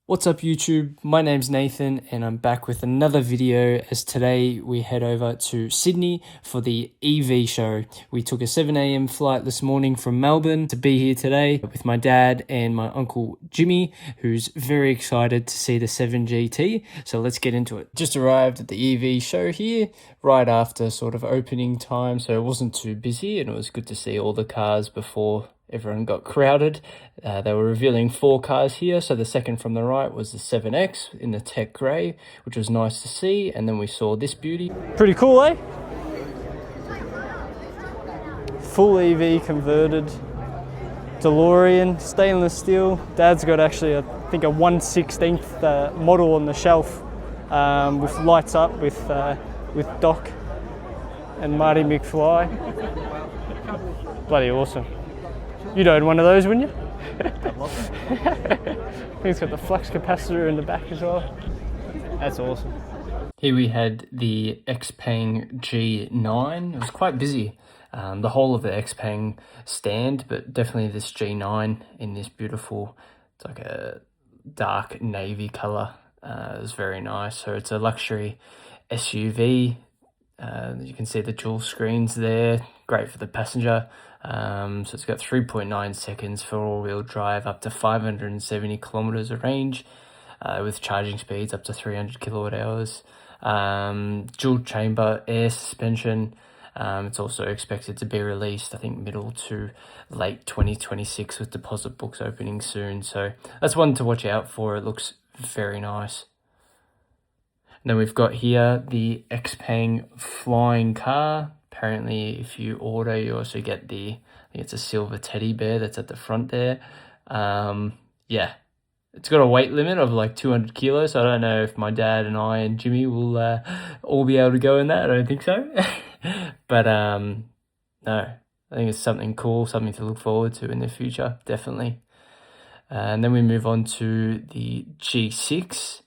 What's up YouTube? My name's Nathan and I'm back with another video as today we head over to Sydney for the EV show. We took a 7 AM flight this morning from Melbourne to be here today with my dad and my uncle Jimmy, who's very excited to see the 7GT. So let's get into it. Just arrived at the EV show here right after sort of opening time, so it wasn't too busy and it was good to see all the cars before everyone got crowded. They were revealing 4 cars here. So the second from the right was the 7X in the tech grey, which was nice to see. And then we saw this beauty. Pretty cool, eh? Full EV converted. Delorean, stainless steel. Dad's got actually, I think, a 1/16 model on the shelf with lights up with Doc and Marty McFly. Bloody awesome. You'd own one of those, wouldn't you? I'd love that. I think it's got the flux capacitor in the back as well. That's awesome. Here we had the Xpeng G9. It was quite busy. The whole of the Xpeng stand, but definitely this G9 in this beautiful, it's like a dark navy color. It was very nice. So it's a luxury SUV. You can see the dual screens there. Great for the passenger. So it's got 3.9 seconds for all-wheel drive, up to 570 kilometers of range, with charging speeds up to 300 kilowatt hours. Dual chamber air suspension. It's also expected to be released, I think, middle to late 2026 with deposit books opening soon. So that's one to watch out for. It looks very nice. And then we've got here the Xpeng flying car. Apparently, if you order, you also get the, I think it's a silver teddy bear that's at the front there. Yeah, it's got a weight limit of like 200 kilos. So I don't know if my dad and I and Jimmy will all be able to go in that. I don't think so. But no, I think it's something cool, something to look forward to in the future, definitely. And then we move on to the G6.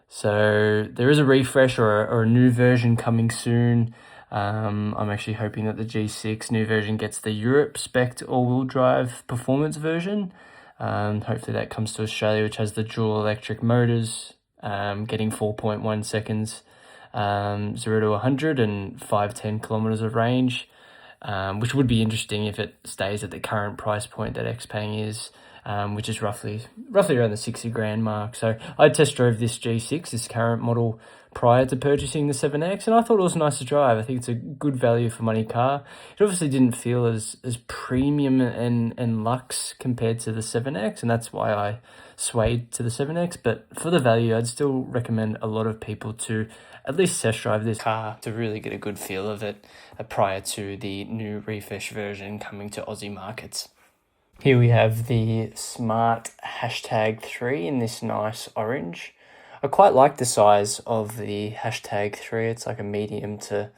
So there is a refresh or a new version coming soon. I'm actually hoping that the G6 new version gets the Europe spec all-wheel drive performance version. Hopefully that comes to Australia, which has the dual electric motors, getting 4.1 seconds, 0 to 100 and 510 kilometers of range, which would be interesting if it stays at the current price point that Xpeng is, which is roughly around the 60 grand mark. So I test drove this G6, this current model, prior to purchasing the 7X, and I thought it was nice to drive. I think it's a good value for money car. It obviously didn't feel as premium and luxe compared to the 7X, and that's why I swayed to the 7X. But for the value, I'd still recommend a lot of people to at least test drive this car to really get a good feel of it prior to the new refresh version coming to Aussie markets. Here we have the Smart #3 in this nice orange. I quite like the size of the #3. It's like a medium to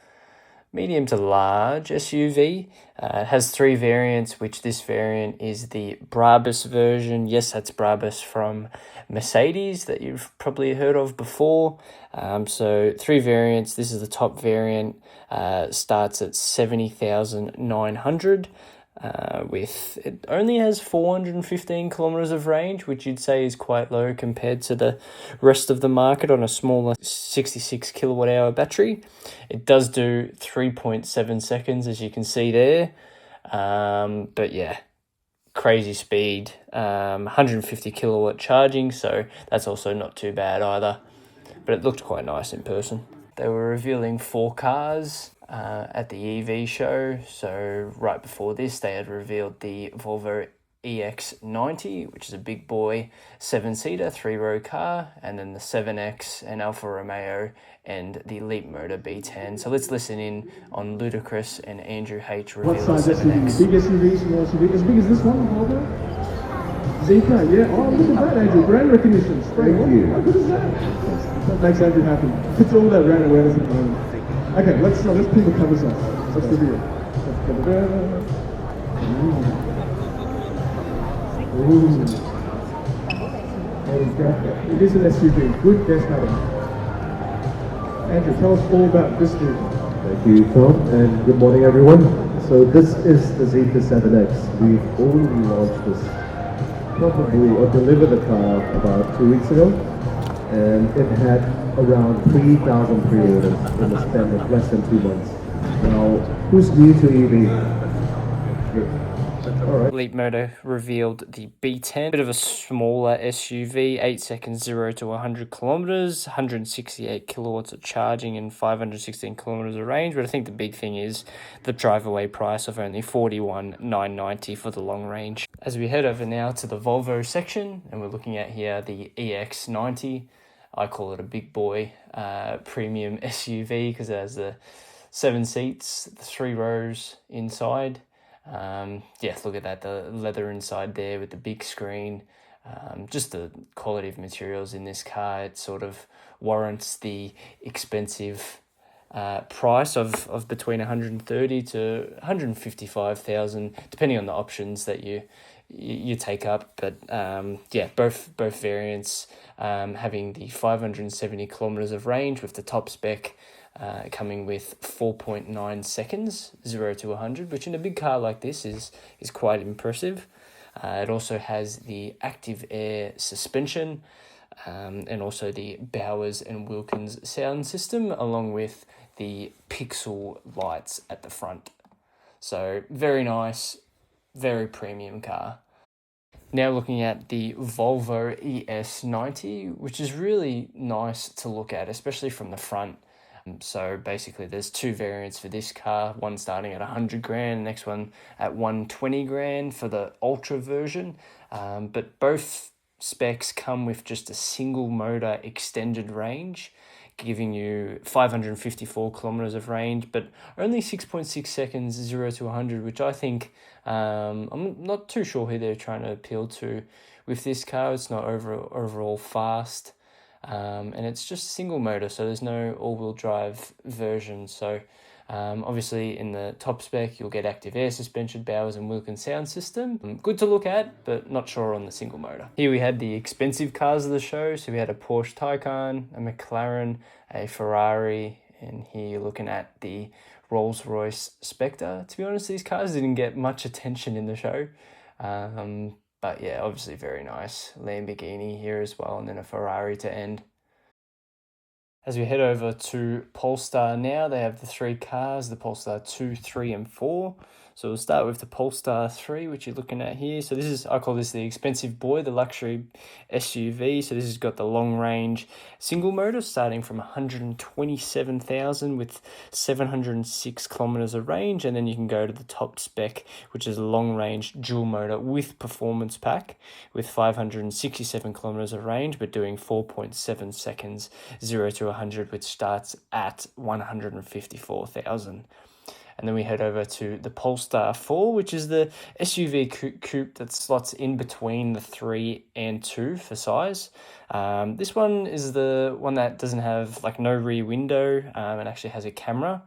large SUV. It has 3 variants, which this variant is the Brabus version. Yes, that's Brabus from Mercedes that you've probably heard of before. So 3 variants. This is the top variant. Starts at 70,900. It only has 415 kilometers of range, which you'd say is quite low compared to the rest of the market on a smaller 66 kilowatt hour battery. It does do 3.7 seconds, as you can see there. But yeah, crazy speed, 150 kilowatt charging, so that's also not too bad either. But it looked quite nice in person. They were revealing 4 cars at the EV show. So right before this, they had revealed the Volvo EX90, which is a big boy 7-seater 3-row car, and then the 7X and Alfa Romeo and the Leapmotor B10. So let's listen in on Ludacris and Andrew H reveal the 7X. Big SUV, small SUV, as big as this one, Volvo. Zeekr, yeah. Oh, look at that, Andrew. Brand recognition. Straight. Thank you. How good is that? That makes Andrew happy. It's all that brand awareness at the moment. Okay, let's peel the covers off. Let's reveal. Ooh. There you go. It is an SUV. Good guess, Adam. Andrew, tell us all about this vehicle. Thank you, Tom, and good morning, everyone. So this is the Zeekr 7X. We've already launched this probably delivered the car about 2 weeks ago, and it had around 3,000 pre-orders in the span of less than 2 months. Now, who's new to EV? Alright. Leapmotor revealed the B10, bit of a smaller SUV, 8 seconds 0 to 100 kilometers, 168 kilowatts of charging and 516 kilometers of range. But I think the big thing is the drive-away price of only $41,990 for the long range. As we head over now to the Volvo section, and we're looking at here the EX90. I call it a big boy premium SUV because it has the 7 seats, the 3 rows inside. Yeah, look at that, the leather inside there with the big screen. Just the quality of materials in this car, it sort of warrants the expensive price of between 130 to 155,000, depending on the options that you take up. But yeah, both variants having the 570 kilometers of range with the top spec coming with 4.9 seconds 0 to 100, which in a big car like this is quite impressive. It also has the active air suspension and also the Bowers and Wilkins sound system, along with the pixel lights at the front. So very nice, very premium car. Now looking at the Volvo ES90, which is really nice to look at, especially from the front. So basically there's 2 variants for this car, one starting at 100 grand, the next one at 120 grand for the ultra version. But both specs come with just a single motor extended range, giving you 554 kilometers of range, but only 6.6 seconds 0 to 100, which I think, I'm not too sure who they're trying to appeal to with this car. It's not overall fast. And it's just a single motor, so there's no all-wheel drive version. So obviously in the top spec you'll get active air suspension, Bowers and Wilkins sound system. Good to look at, but not sure on the single motor. Here we had the expensive cars of the show. So we had a Porsche Taycan, a McLaren, a Ferrari, and here you're looking at the Rolls-Royce Spectre. To be honest, these cars didn't get much attention in the show. But yeah, obviously very nice. Lamborghini here as well, and then a Ferrari to end. As we head over to Polestar now, they have the 3 cars, the Polestar 2, 3 and 4. So we'll start with the Polestar 3, which you're looking at here. So this is, I call this the expensive boy, the luxury SUV. So this has got the long range single motor starting from 127,000 with 706 kilometers of range. And then you can go to the top spec, which is a long range dual motor with performance pack with 567 kilometers of range, but doing 4.7 seconds 0 to 100, which starts at 154,000. And then we head over to the Polestar 4, which is the SUV coupe that slots in between the 3 and 2 for size. This one is the one that doesn't have like no rear window and actually has a camera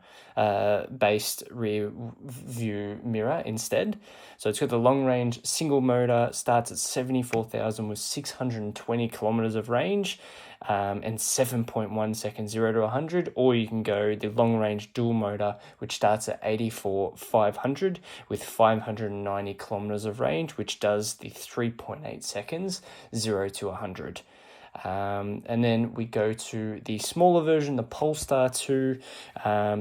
based rear view mirror instead. So it's got the long range single motor, starts at 74,000 with 620 kilometers of range. And 7.1 seconds 0 to 100, or you can go the long range dual motor, which starts at 84,500 with 590 kilometers of range, which does the 3.8 seconds 0 to 100. And then we go to the smaller version, the Polestar 2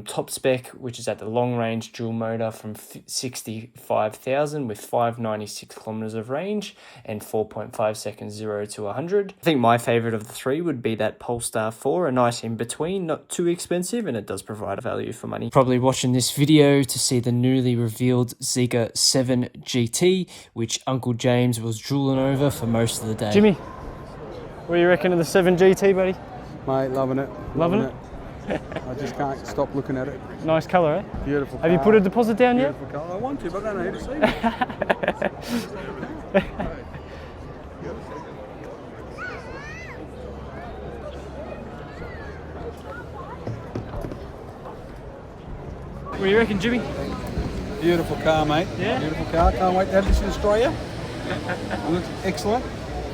top spec, which is at the long range dual motor from 65,000 with 596 kilometers of range and 4.5 seconds 0 to 100. I think my favorite of the 3 would be that Polestar 4, a nice in between, not too expensive, and it does provide value for money. Probably watching this video to see the newly revealed Zeekr 7GT, which Uncle James was drooling over for most of the day. Jimmy, what do you reckon of the 7GT, buddy? Mate, loving it. Loving it? I just can't stop looking at it. Nice colour, eh? Beautiful car. Have you put a deposit down yet? Beautiful colour. I want to, but I don't know who to see. What do you reckon, Jimmy? Beautiful car, mate. Yeah? Beautiful car. Can't wait to have this in Australia. It looks excellent.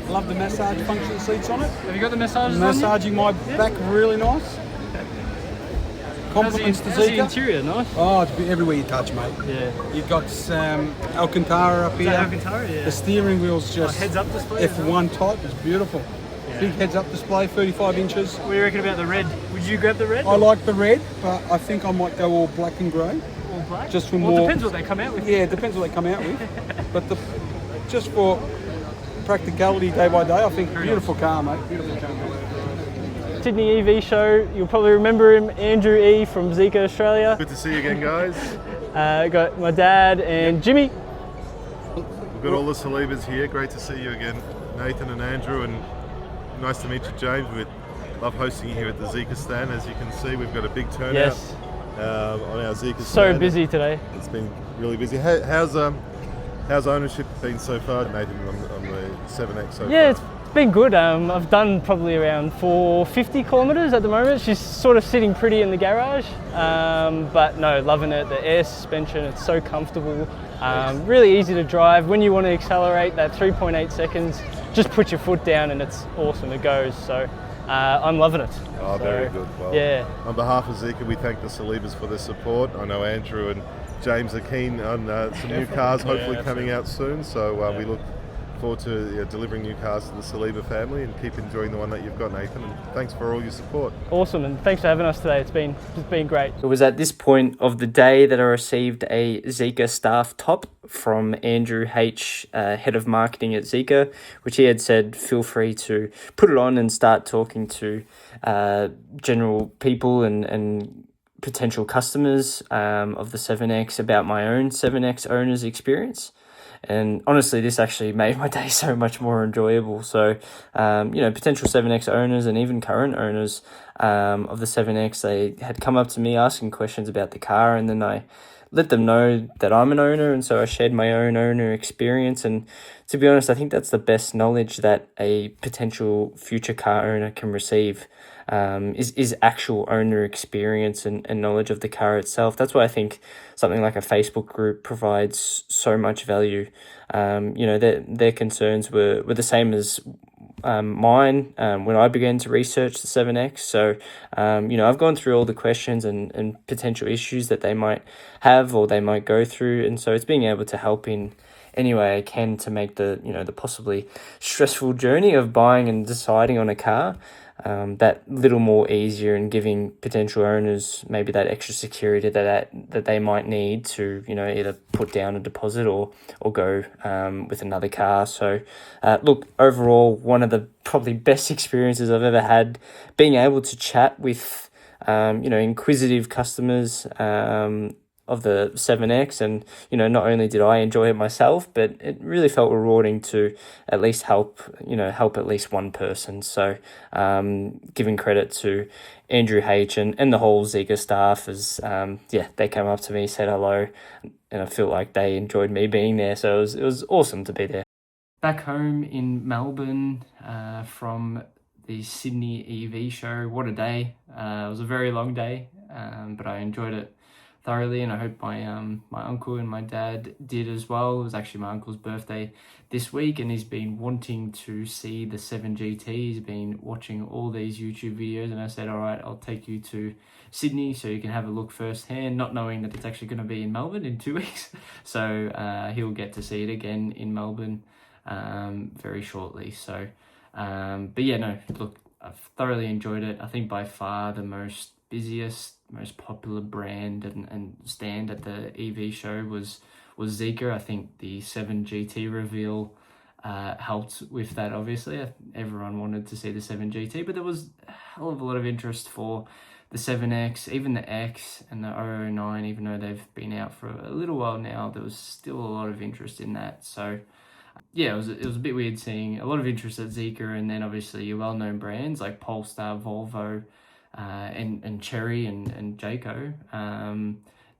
Love the massage function seats on it. Have you got the massages Massaging my back really nice. complements the How's the Zeekr. interior? Nice. Oh, it's everywhere you touch, mate. Yeah. You've got Alcantara up here. Alcantara, yeah. The steering wheel's just heads-up display as F1 type. It's beautiful. Yeah. Big heads-up display, 35 inches. What do you reckon about the red? Would you grab the red? I like the red, but I think I might go all black and grey. All black? Just for well, more. It depends what they come out with. Yeah, it depends what they come out with. But just for practicality day by day, I think beautiful car, mate. Beautiful car. Sydney EV show, you'll probably remember him, Andrew E from Zeekr Australia. Good to see you again, guys. Got my dad and Jimmy. We've got all the Salibas here. Great to see you again, Nathan and Andrew, and nice to meet you, James. We love hosting you here at the Zeekr stand. As you can see, we've got a big turnout Yes. On our Zeekr stand. So busy today. It's been really busy. How's ownership been so far, Nathan, on the 7X so far? Yeah, it's been good. I've done probably around 450 kilometres at the moment. She's sort of sitting pretty in the garage, but no, loving it. The air suspension, it's so comfortable. Really easy to drive. When you want to accelerate, that 3.8 seconds, just put your foot down and it's awesome, it goes. So I'm loving it. Oh, very good. Well, yeah. On behalf of Zeekr, we thank the Salibas for their support. I know Andrew and James are keen on some new cars, hopefully coming out soon. So we look forward to delivering new cars to the Saliba family, and keep enjoying the one that you've got, Nathan. And thanks for all your support. Awesome, and thanks for having us today. It's been great. It was at this point of the day that I received a Zeekr staff top from Andrew H, head of marketing at Zeekr, which he had said feel free to put it on and start talking to general people and potential customers of the 7X about my own 7X owner's experience. And honestly, this actually made my day so much more enjoyable. So, potential 7X owners and even current owners of the 7X, they had come up to me asking questions about the car, and then I let them know that I'm an owner, and so I shared my own owner experience. And to be honest, I think that's the best knowledge that a potential future car owner can receive, is actual owner experience and knowledge of the car itself. That's why I think something like a Facebook group provides so much value. Their concerns were the same as mine when I began to research the 7X. So, I've gone through all the questions and potential issues that they might have or they might go through. And so it's being able to help in any way I can to make the possibly stressful journey of buying and deciding on a car that little more easier, and giving potential owners maybe that extra security that they might need to either put down a deposit or go with another car. So look, overall, one of the probably best experiences I've ever had, being able to chat with inquisitive customers of the 7X, and not only did I enjoy it myself, but it really felt rewarding to at least help at least one person. So giving credit to Andrew H and the whole Zeekr staff, as they came up to me, said hello, and I feel like they enjoyed me being there. So it was awesome to be there. Back home in Melbourne from the Sydney EV show, what a day. It was a very long day, but I enjoyed it thoroughly, and I hope my uncle and my dad did as well. It was actually my uncle's birthday this week, and he's been wanting to see the 7GT. He's been watching all these YouTube videos, and I said, all right, I'll take you to Sydney so you can have a look firsthand, not knowing that it's actually going to be in Melbourne in 2 weeks. So he'll get to see it again in Melbourne very shortly. So but yeah, no, look, I've thoroughly enjoyed it. I think by far the most popular brand and stand at the EV show was Zeekr. I think the 7GT reveal helped with that. Obviously, everyone wanted to see the 7GT, but there was a hell of a lot of interest for the 7X, even the X and the 009. Even though they've been out for a little while now, there was still a lot of interest in that. So yeah, it was a bit weird seeing a lot of interest at Zeekr, and then obviously your well-known brands like Polestar, Volvo, and Cherry and Jayco.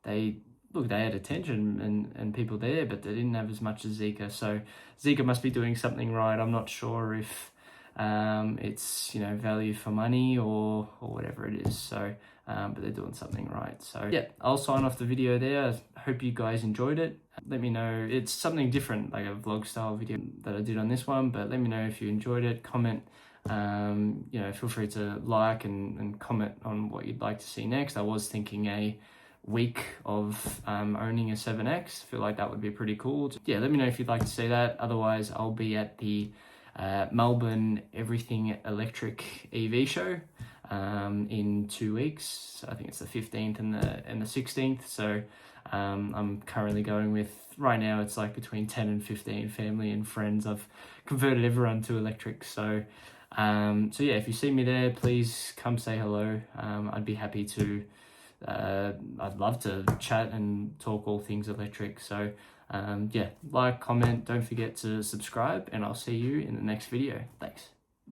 They had attention and people there, but they didn't have as much as Zeekr. So Zeekr must be doing something right. I'm not sure if it's value for money or whatever it is. So but they're doing something right. So yeah, I'll sign off the video there. I hope you guys enjoyed it. Let me know. It's something different, like a vlog style video that I did on this one, but let me know if you enjoyed it. Comment You know, feel free to like and comment on what you'd like to see next. I was thinking a week of owning a 7X. Feel like that would be pretty cool. Yeah, let me know if you'd like to see that. Otherwise, I'll be at the Melbourne Everything Electric EV show in 2 weeks. I think it's the 15th and the 16th. So I'm currently going with, right now it's like between 10 and 15 family and friends. I've converted everyone to electric. So so yeah, if you see me there, please come say hello. I'd be happy to, I'd love to chat and talk all things electric. So yeah, like, comment, don't forget to subscribe, and I'll see you in the next video. Thanks.